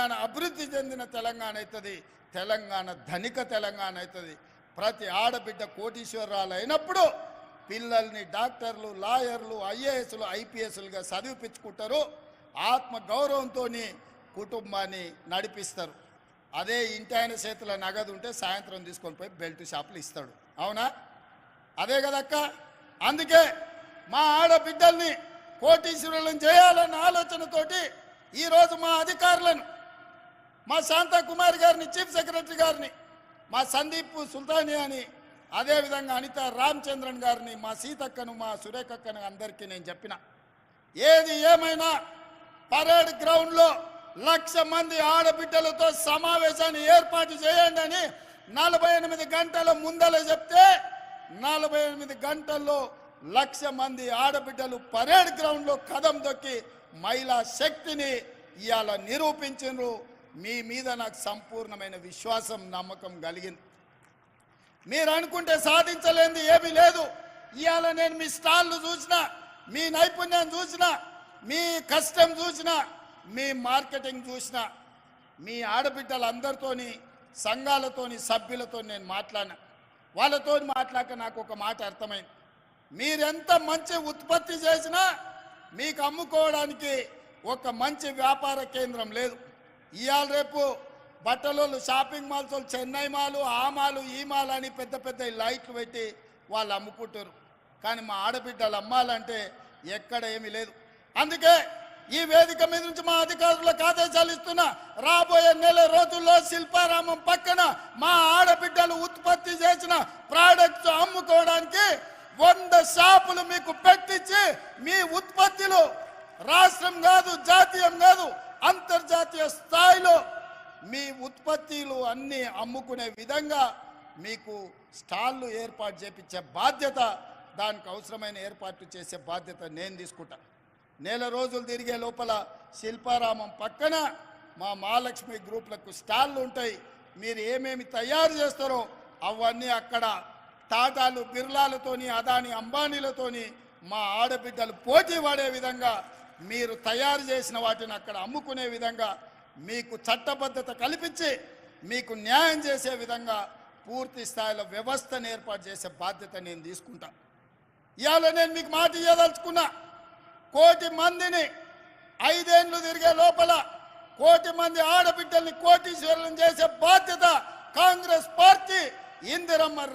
తెలంగాణ అభివృద్ధి చెందిన తెలంగాణ అవుతుంది, తెలంగాణ ధనిక తెలంగాణ అవుతుంది. ప్రతి ఆడబిడ్డ కోటీశ్వరరాలు అయినప్పుడు పిల్లల్ని డాక్టర్లు, లాయర్లు, ఐఏఎస్లు, ఐపీఎస్లుగా చదివిపించుకుంటారు. ఆత్మ గౌరవంతో కుటుంబాన్ని నడిపిస్తారు. అదే ఇంటి ఆయన చేతుల నగదు ఉంటే సాయంత్రం తీసుకొని పోయి బెల్ట్ షాపులు ఇస్తాడు. అవునా? అదే కదక్క. అందుకే మా ఆడబిడ్డల్ని కోటీశ్వరులను చేయాలన్న ఆలోచనతోటి ఈరోజు మా అధికారులను, మా శాంతాకుమారి గారిని, చీఫ్ సెక్రటరీ గారిని, మా సందీప్ సుల్తానియాని, అదేవిధంగా అనిత రామచంద్రన్ గారిని, మా సీతక్కను, మా సురేఖక్కను అందరికీ నేను చెప్పిన, ఏది ఏమైనా పరేడ్ గ్రౌండ్లో 1,00,000 మంది ఆడబిడ్డలతో సమావేశాన్ని ఏర్పాటు చేయండి అని 48 గంటల ముందల చెప్తే 48 గంటల్లో 1,00,000 మంది ఆడబిడ్డలు పరేడ్ గ్రౌండ్లో కదం దొక్కి మహిళా శక్తిని ఇవాళ నిరూపించారు. మీ మీద నాకు సంపూర్ణమైన విశ్వాసం, నమ్మకం కలిగింది. మీరు అనుకుంటే సాధించలేనిది ఏమీ లేదు. ఇవాళ నేను మీ స్టాళ్ళు చూసినా, మీ నైపుణ్యం చూసినా, మీ కష్టం చూసినా, మీ మార్కెటింగ్ చూసినా, మీ ఆడబిడ్డలందరితోని, సంఘాలతోని, సభ్యులతో నేను మాట్లాడినా. వాళ్ళతో మాట్లాడక నాకు ఒక మాట అర్థమైంది. మీరెంత మంచి ఉత్పత్తి చేసినా మీకు అమ్ముకోవడానికి ఒక మంచి వ్యాపార కేంద్రం లేదు. ఇవాళ రేపు బట్టలు, షాపింగ్ మాల్స్, చెన్నై మాలు, ఆ మాలు, ఈ మాల్ అని పెద్ద పెద్ద లైట్లు పెట్టి వాళ్ళు అమ్ముకుంటారు. కానీ మా ఆడబిడ్డలు అమ్మాలంటే ఎక్కడ ఏమీ లేదు. అందుకే ఈ వేదిక మీద నుంచి మా అధికారులకు ఆదేశాలు ఇస్తున్నా, రాబోయే నెల రోజుల్లో శిల్పారామం పక్కన మా ఆడబిడ్డలు ఉత్పత్తి చేసిన ప్రోడక్ట్స్ అమ్ముకోవడానికి 100 షాపులు మీకు పెట్టించి మీ ఉత్పత్తులు రాష్ట్రం కాదు, జాతీయం కాదు, అంతర్జాతీయ స్థాయిలో మీ ఉత్పత్తులు అన్నీ అమ్ముకునే విధంగా మీకు స్టాళ్ళు ఏర్పాటు చేపించే బాధ్యత, దానికి అవసరమైన ఏర్పాట్లు చేసే బాధ్యత నేను తీసుకుంటా. నెల రోజులు తిరిగే లోపల శిల్పారామం పక్కన మా మహాలక్ష్మి గ్రూప్లకు స్టాళ్ళు ఉంటాయి. మీరు ఏమేమి తయారు చేస్తారో అవన్నీ అక్కడ టాటాలు, బిర్లాలతోని, అదాని, అంబానీలతోని మా ఆడబిడ్డలు పోటీ పడే విధంగా మీరు తయారు చేసిన వాటిని అక్కడ అమ్ముకునే విధంగా మీకు చట్టబద్ధత కల్పించి మీకు న్యాయం చేసే విధంగా పూర్తి స్థాయిలో వ్యవస్థను ఏర్పాటు చేసే బాధ్యత నేను తీసుకుంటా. ఇవాళ నేను మీకు మాట ఇవ్వదలుచుకున్నా, 1,00,000 మందిని 5 ఏళ్ళు తిరిగే లోపల 1,00,000 మంది ఆడబిడ్డల్ని కోటీశ్వరులను చేసే బాధ్యత కాంగ్రెస్ పార్టీ, ఇందిరమ్మ